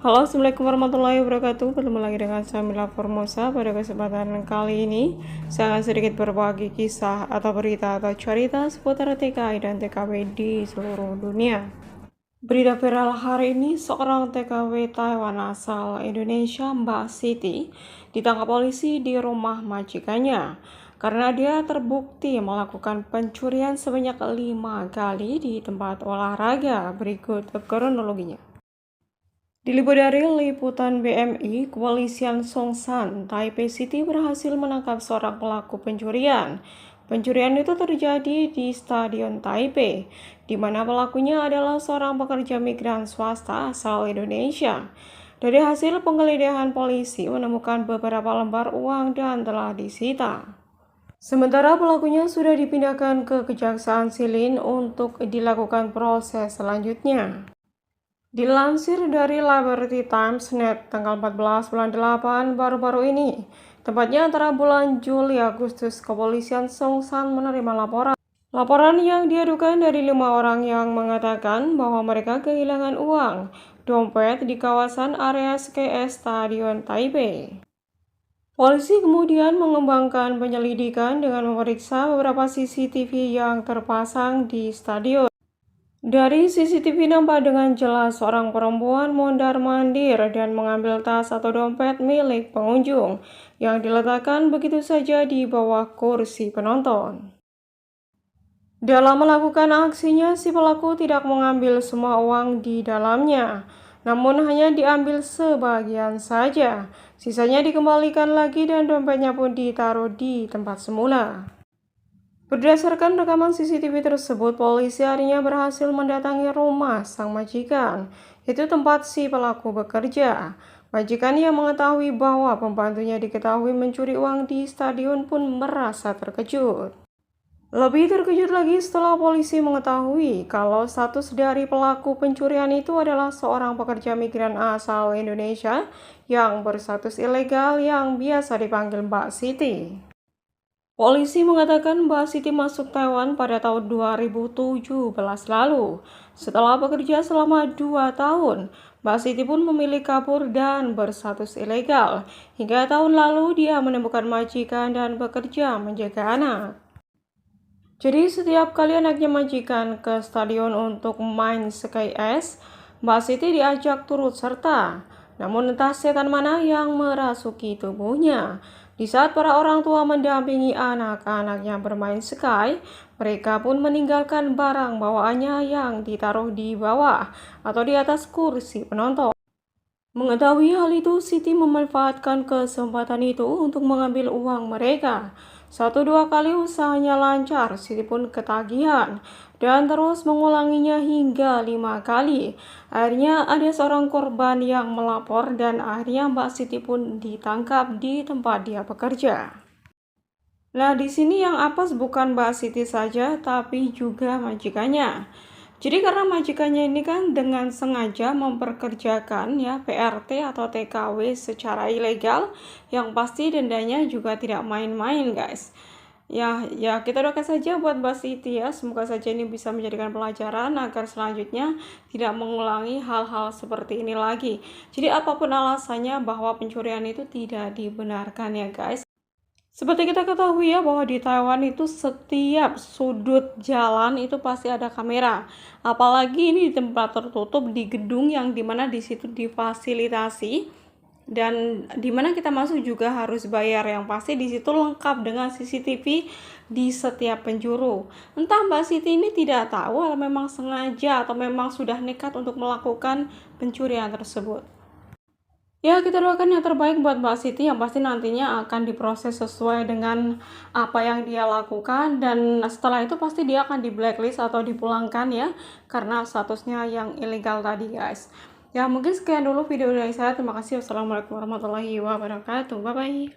Halo, assalamualaikum warahmatullahi wabarakatuh. Bertemu lagi dengan saya Mila Formosa. Pada kesempatan kali ini saya akan sedikit berbagi kisah atau berita atau cerita seputar TKI dan TKW di seluruh dunia. Berita viral hari ini, seorang TKW Taiwan asal Indonesia, Mbak Siti, ditangkap polisi di rumah majikannya karena dia terbukti melakukan pencurian sebanyak 5 kali di tempat olahraga. Berikut kronologinya. Diliput dari liputan BMI, kepolisian Songshan, Taipei City berhasil menangkap seorang pelaku pencurian. Pencurian itu terjadi di Stadion Taipei, di mana pelakunya adalah seorang pekerja migran swasta asal Indonesia. Dari hasil penggeledahan polisi menemukan beberapa lembar uang dan telah disita. Sementara pelakunya sudah dipindahkan ke Kejaksaan Shilin untuk dilakukan proses selanjutnya. Dilansir dari Liberty Times Net tanggal 14 bulan 8 baru-baru ini, tepatnya antara bulan Juli Agustus, kepolisian Songshan menerima laporan yang diadukan dari 5 orang yang mengatakan bahwa mereka kehilangan uang dompet di kawasan area SKS Stadion Taipei. Polisi kemudian mengembangkan penyelidikan dengan memeriksa beberapa CCTV yang terpasang di stadion. Dari CCTV nampak dengan jelas seorang perempuan mondar-mandir dan mengambil tas atau dompet milik pengunjung yang diletakkan begitu saja di bawah kursi penonton. Dalam melakukan aksinya, si pelaku tidak mengambil semua uang di dalamnya, namun hanya diambil sebagian saja. Sisanya dikembalikan lagi dan dompetnya pun ditaruh di tempat semula. Berdasarkan rekaman CCTV tersebut, polisi akhirnya berhasil mendatangi rumah sang majikan, yaitu tempat si pelaku bekerja. Majikan yang mengetahui bahwa pembantunya diketahui mencuri uang di stadion pun merasa terkejut. Lebih terkejut lagi setelah polisi mengetahui kalau status dari pelaku pencurian itu adalah seorang pekerja migran asal Indonesia yang berstatus ilegal yang biasa dipanggil Mbak Siti. Polisi mengatakan Mbak Siti masuk Taiwan pada tahun 2017 lalu. Setelah bekerja selama 2 tahun, Mbak Siti pun memilih kabur dan berstatus ilegal. Hingga tahun lalu dia menemukan majikan dan bekerja menjaga anak. Jadi setiap kali anaknya majikan ke stadion untuk main ski es, Mbak Siti diajak turut serta. Namun entah setan mana yang merasuki tubuhnya. Di saat para orang tua mendampingi anak-anaknya bermain ski, mereka pun meninggalkan barang bawaannya yang ditaruh di bawah atau di atas kursi penonton. Mengetahui hal itu, Siti memanfaatkan kesempatan itu untuk mengambil uang mereka. 1-2 kali usahanya lancar, Siti pun ketagihan dan terus mengulanginya hingga 5 kali. Akhirnya ada seorang korban yang melapor dan akhirnya Mbak Siti pun ditangkap di tempat dia bekerja. Nah, di sini yang apes bukan Mbak Siti saja, tapi juga majikannya. Jadi karena majikannya ini kan dengan sengaja memperkerjakan ya PRT atau TKW secara ilegal, yang pasti dendanya juga tidak main-main guys. Ya kita doakan saja buat Mbak Siti ya, semoga saja ini bisa menjadikan pelajaran agar selanjutnya tidak mengulangi hal-hal seperti ini lagi. Jadi apapun alasannya bahwa pencurian itu tidak dibenarkan ya guys. Seperti kita ketahui ya bahwa di Taiwan itu setiap sudut jalan itu pasti ada kamera. Apalagi ini di tempat tertutup di gedung yang dimana di situ difasilitasi dan dimana kita masuk juga harus bayar, yang pasti di situ lengkap dengan CCTV di setiap penjuru. Entah Mbak Siti ini tidak tahu atau memang sengaja atau memang sudah nekat untuk melakukan pencurian tersebut. Ya, kita doakan yang terbaik buat Mbak Siti, yang pasti nantinya akan diproses sesuai dengan apa yang dia lakukan, dan setelah itu pasti dia akan di blacklist atau dipulangkan ya, karena statusnya yang ilegal tadi guys. Ya, mungkin sekian dulu video dari saya. Terima kasih. Wassalamualaikum warahmatullahi wabarakatuh. Bye-bye.